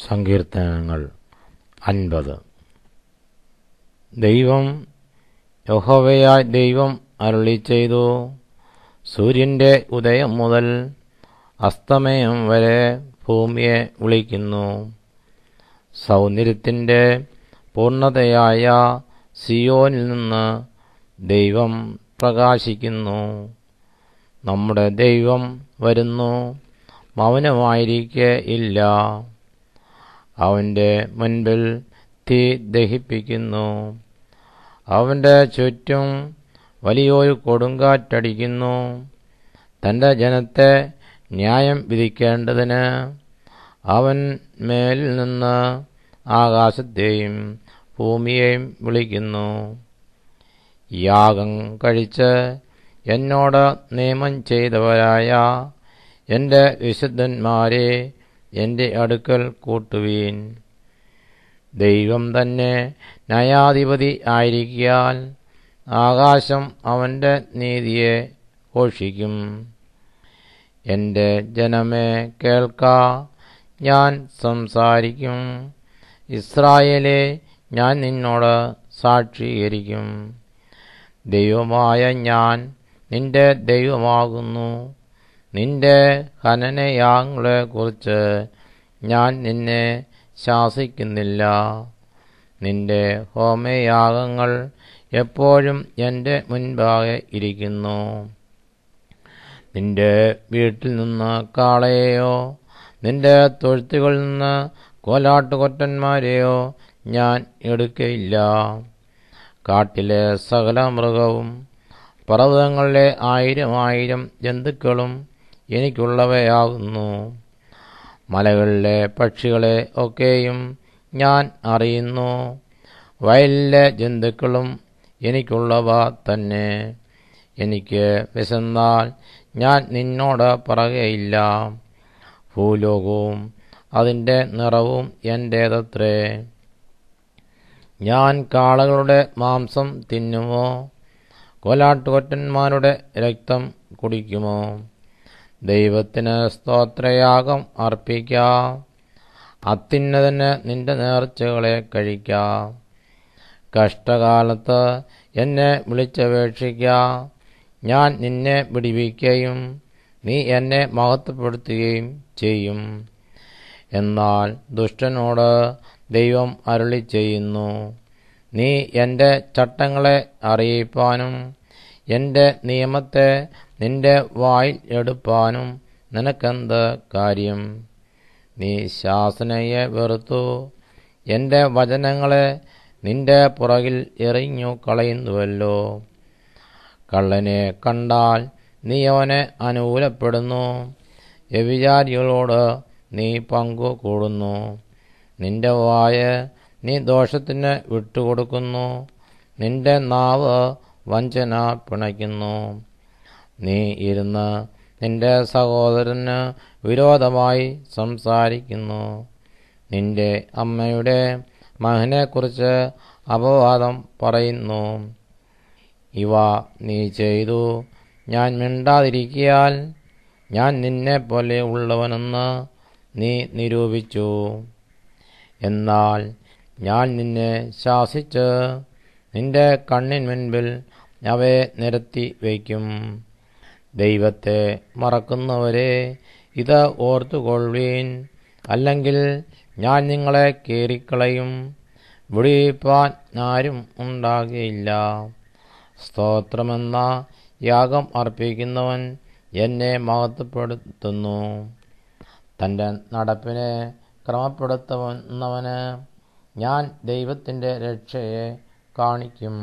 സങ്കീർത്തനങ്ങൾ 50. ദൈവം യഹോവയായ ദൈവം അരുളിച്ചെയ്തു. സൂര്യന്റെ ഉദയം മുതൽ അസ്തമയം വരെ ഭൂമിയെ വിളിക്കുന്നു. സൗന്ദര്യത്തിന്റെ പൂർണ്ണതയായ സിയോനിൽ നിന്ന് ദൈവം പ്രകാശിക്കുന്നു. നമ്മുടെ ദൈവം വരുന്നു, മൗനമായിരിക്കയില്ല. അവന്റെ മുൻപിൽ തീ ദഹിപ്പിക്കുന്നു. അവന്റെ ചുറ്റും വലിയൊരു കൊടുങ്കാറ്റടിക്കുന്നു. തന്റെ ജനത്തെ ന്യായം വിധിക്കേണ്ടതിന് അവൻ മേലിൽ നിന്ന് ആകാശത്തെയും ഭൂമിയെയും വിളിക്കുന്നു. യാഗം കഴിച്ച് എന്നോട് നിയമം ചെയ്തവരായ എൻ്റെ വിശുദ്ധന്മാരെ എൻ്റെ അടുക്കൽ കൂട്ടുവീൻ. ദൈവം തന്നെ ന്യായാധിപതി ആയിരിക്കാൻ ആകാശം അവൻ്റെ നീതിയെ ഘോഷിക്കും. എൻ്റെ ജനമേ കേൾക്ക, ഞാൻ സംസാരിക്കും. ഇസ്രായേലേ, ഞാൻ നിന്നോട് സാക്ഷീകരിക്കും. ദൈവമായ ഞാൻ നിന്റെ ദൈവമാകുന്നു. നിന്റെ ഹനനയാഗങ്ങളെക്കുറിച്ച് ഞാൻ നിന്നെ ശാസിക്കുന്നില്ല. നിന്റെ ഹോമയാഗങ്ങൾ എപ്പോഴും എൻ്റെ മുൻപാകെ ഇരിക്കുന്നു. നിന്റെ വീട്ടിൽ നിന്ന് കാളയെയോ നിന്റെ തൊഴുത്തുകളിൽ നിന്ന് കോലാട്ടുകൊറ്റന്മാരെയോ ഞാൻ എടുക്കയില്ല. കാട്ടിലെ സകല മൃഗവും പർവ്വതങ്ങളിലെ 1000 ജന്തുക്കളും എനിക്കുള്ളവയാകുന്നു. മലകളിലെ പക്ഷികളെ ഒക്കെയും ഞാൻ അറിയുന്നു. വയലിലെ ജന്തുക്കളും എനിക്കുള്ളവ തന്നെ. എനിക്ക് വിശന്നാൽ ഞാൻ നിന്നോട് പറയുകയില്ല. ഭൂലോകവും അതിൻ്റെ നിറവും എൻ്റേതത്രേ. ഞാൻ കാളകളുടെ മാംസം തിന്നുമോ? കോലാട്ടുകൊറ്റന്മാരുടെ രക്തം കുടിക്കുമോ? ദൈവത്തിന് സ്തോത്രയാഗം അർപ്പിക്കാം. അത്യുന്നതന് നിന്റെ നേർച്ചകളെ കഴിക്കാം. കഷ്ടകാലത്ത് എന്നെ വിളിച്ചപേക്ഷിക്കാം. ഞാൻ നിന്നെ വിടുവിക്കുകയും നീ എന്നെ മഹത്വപ്പെടുത്തുകയും ചെയ്യും. എന്നാൽ ദുഷ്ടനോട് ദൈവം അരുളിച്ചെയ്യുന്നു, നീ എൻ്റെ ചട്ടങ്ങളെ അറിയിപ്പാനും എൻ്റെ നിയമത്തെ നിന്റെ വായിൽ എടുപ്പാനും നിനക്കെന്ത് കാര്യം? നീ ശാസനയെ വെറുത്തു, എൻ്റെ വചനങ്ങളെ നിന്റെ പുറകിൽ എറിഞ്ഞു കളയുന്നുവല്ലോ. കള്ളനെ കണ്ടാൽ നീ അവനെ അനുകൂലപ്പെടുന്നു. വ്യഭിചാരികളോട് നീ പങ്കു കൂടുന്നു. നിന്റെ വായ നീ ദോഷത്തിന് വിട്ടുകൊടുക്കുന്നു. നിന്റെ നാവ് വഞ്ചന പിണയ്ക്കുന്നു. നീ ഇരുന്ന് നിന്റെ സഹോദരന് വിരോധമായി സംസാരിക്കുന്നു. നിന്റെ അമ്മയുടെ മകനെക്കുറിച്ച് അപവാദം പറയുന്നു. ഇവ നീ ചെയ്തു, ഞാൻ മിണ്ടാതിരിക്കയാൽ ഞാൻ നിന്നെപ്പോലെ ഉള്ളവനെന്ന് നീ നിരൂപിച്ചു. എന്നാൽ ഞാൻ നിന്നെ ശാസിച്ച് നിന്റെ കണ്ണിൻ മുൻപിൽ അവയെ നിരത്തി വയ്ക്കും. ദൈവത്തെ മറക്കുന്നവരെ ഇത് ഓർത്തുകൊള്ളുവീൻ, അല്ലെങ്കിൽ ഞാൻ നിങ്ങളെ കീറിക്കളയും. വിടുവിപ്പാൻ ആരും ഉണ്ടാകുകയില്ല. സ്തോത്രമെന്ന യാഗം അർപ്പിക്കുന്നവൻ എന്നെ മഹത്വപ്പെടുത്തുന്നു. തൻ്റെ നടപ്പിനെ ക്രമപ്പെടുത്തുന്നവന് ഞാൻ ദൈവത്തിൻ്റെ രക്ഷയെ കാണിക്കും.